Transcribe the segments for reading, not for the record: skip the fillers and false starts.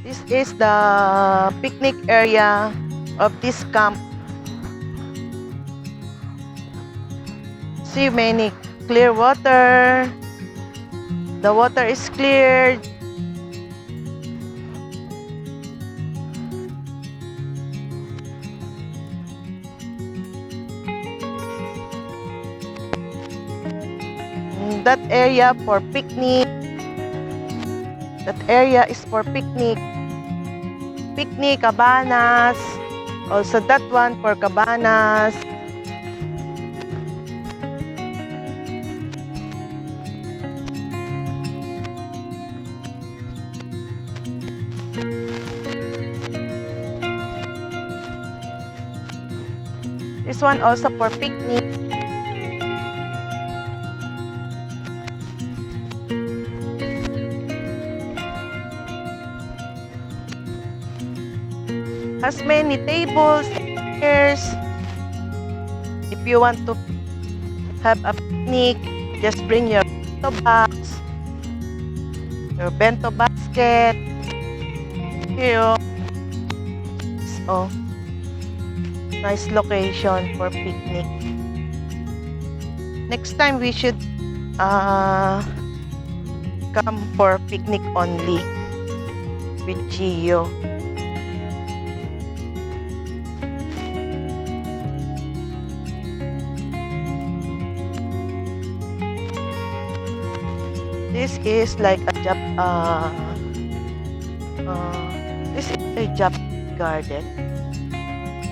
This is the picnic area of this camp. See many clear water. The water is cleared. That area for picnic. That area is for picnic. Picnic, cabanas. Also that one for cabanas. This one also for picnic. Has many tables, chairs. If you want to have a picnic, just bring your bento box, your bento basket. Here, oh, nice location for picnic. Next time we should come for picnic only with Gio. This is like a this is a Japanese garden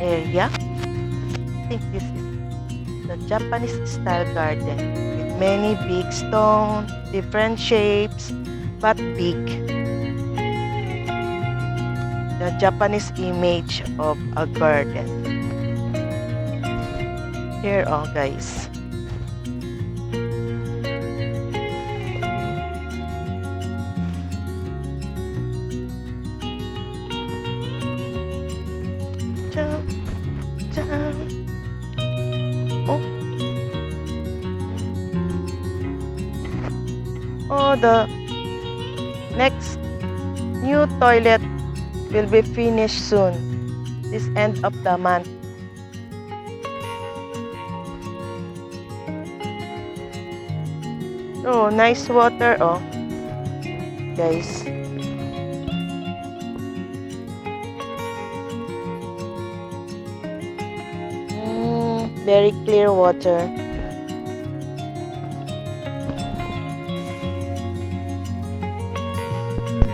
area. I think this is the Japanese style garden with many big stones, different shapes, but big. The Japanese image of a garden. Here, oh guys. Oh, the next new toilet will be finished soon, this end of the month. Oh, nice water, oh, guys. Very clear water.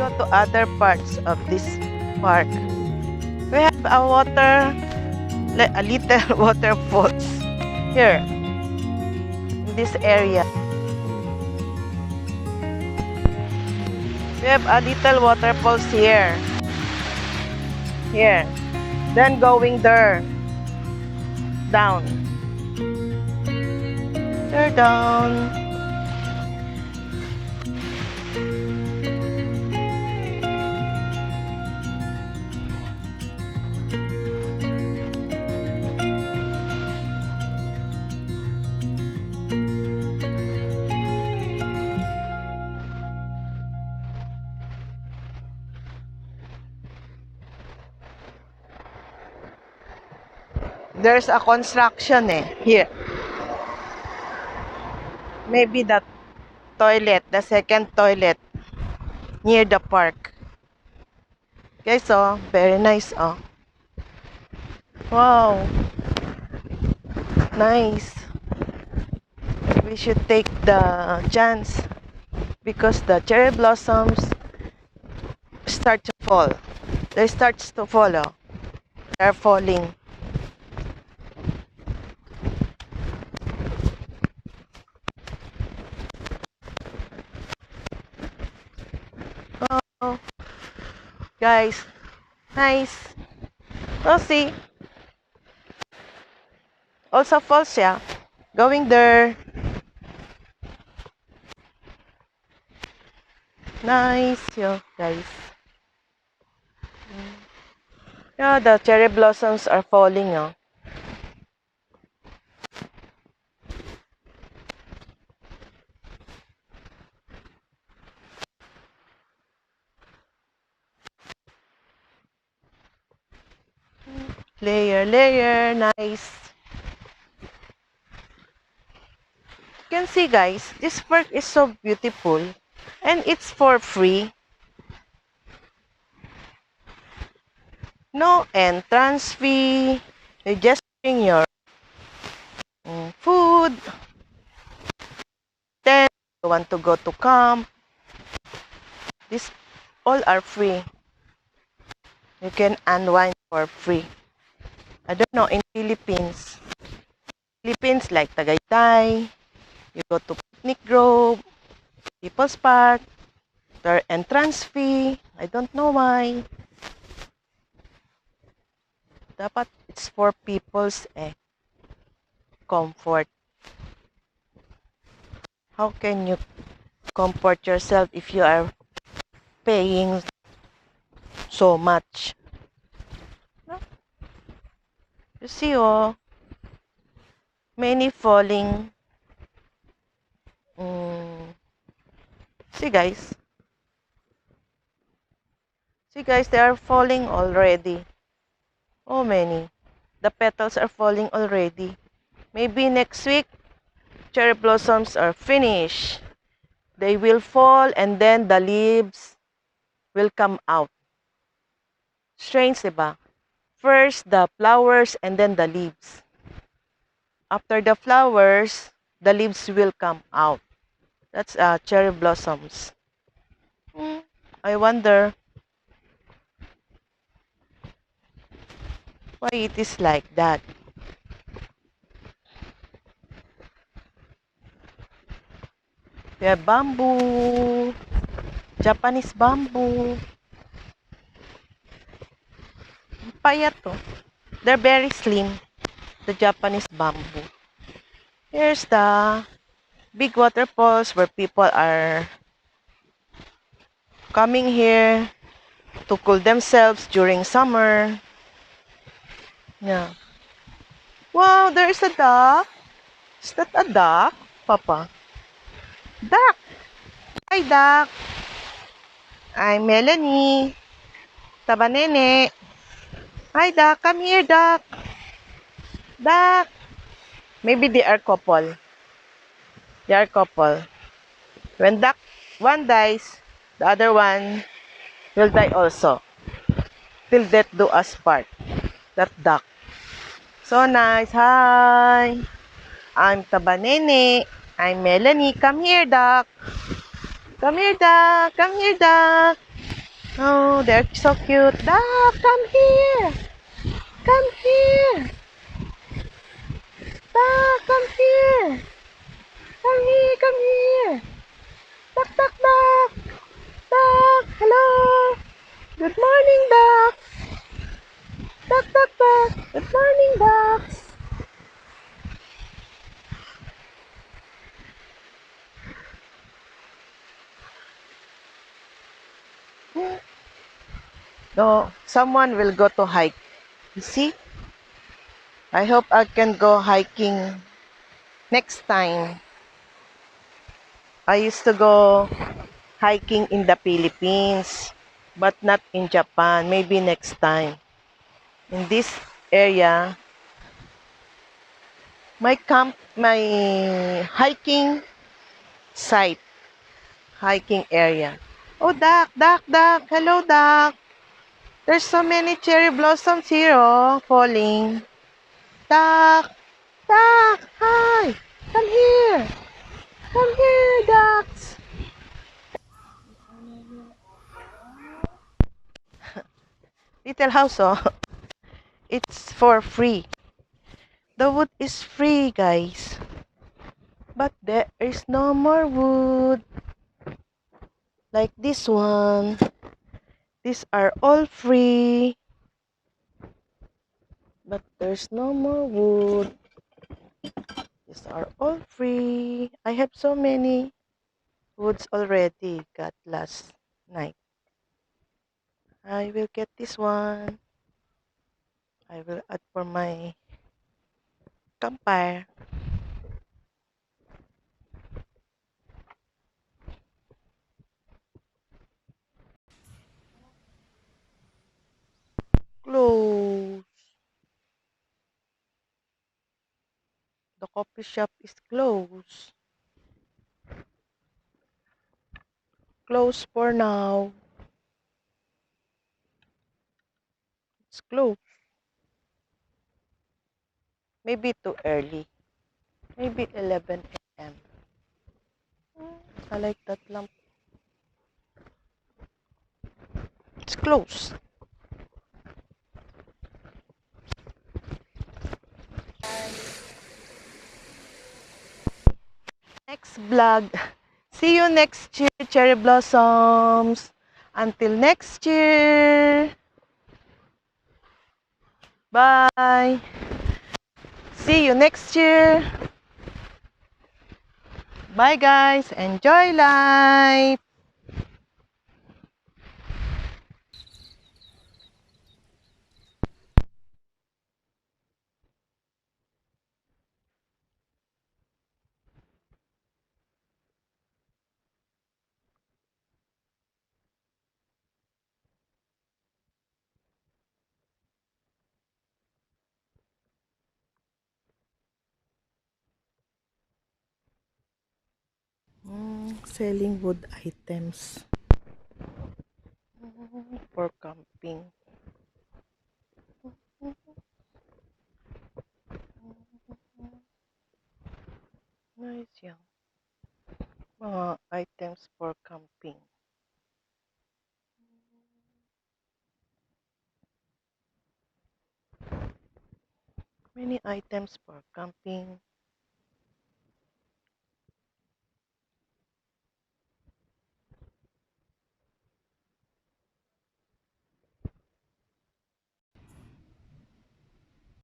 Go to other parts of this park. We have a little waterfalls here in this area. We have a little waterfalls here. Here. Then going there. Down. They're down. There's a construction here. Maybe the toilet, the second toilet near the park. Guys, oh, very nice, oh. Wow. Nice. We should take the chance because the cherry blossoms start to fall. They start to follow. They're falling. Oh, guys, nice. Oh, see. Also falls, yeah. Going there. Nice, yo, guys. Yeah, the cherry blossoms are falling, oh. Layer, layer, nice. You can see, guys, this work is so beautiful. And it's for free. No entrance fee. You just bring your food. Then you want to go to camp. These all are free. You can unwind for free. I don't know, in Philippines like Tagaytay, you go to Picnic Grove, People's Park, their entrance fee. I don't know why. Dapat it's for people's comfort. How can you comfort yourself if you are paying so much? No? You see, oh, many falling. Mm, see, guys. See, guys, they are falling already. Oh, many. The petals are falling already. Maybe next week, cherry blossoms are finished. They will fall and then the leaves will come out. Strange, diba? First the flowers and then the leaves. After the flowers, the leaves will come out. That's cherry blossoms. I wonder why it is like that. We have bamboo, Japanese bamboo. Payat to. They're very slim, the Japanese bamboo. Here's the big waterfalls where people are coming here to cool themselves during summer. Yeah. Wow, there is a duck. Is that a duck, Papa? Duck. Hi, duck. I'm Melanie. Tabanene. Hi, duck. Come here, duck. Duck. Maybe they are couple. They are couple. When duck one dies, the other one will die also. Till death do us part. That duck. So nice. Hi. I'm Tabanene. I'm Melanie. Come here, duck. Come here, duck. Come here, duck. Oh, they're so cute. Duck, come here. Come here. Duck, come here. Come here, come here. Duck, duck, duck. Duck, hello. Good morning, duck. Duck, duck, duck. Good morning, ducks. No, someone will go to hike. You see? I hope I can go hiking next time. I used to go hiking in the Philippines, but not in Japan. Maybe next time. In this area, my hiking site, hiking area. Oh, duck, duck, duck. Hello, duck. There's so many cherry blossoms here, oh, falling. Duck, duck, hi. Come here. Come here, ducks. Little house, oh. It's for free. The wood is free, guys. But there is no more wood. Like this one. These are all free. But there's no more wood. These are all free. I have so many woods already got last night. I will get this one. I will add for my campfire. Close. The coffee shop is closed. Closed for now. It's closed. Maybe too early. Maybe 11 a.m. I like that lamp. It's closed. Next vlog. See you next year, cherry blossoms. Until next year. Bye. See you next year. Bye guys. Enjoy life. Selling wood items for camping. Nice yan. Mga items for camping. Many items for camping.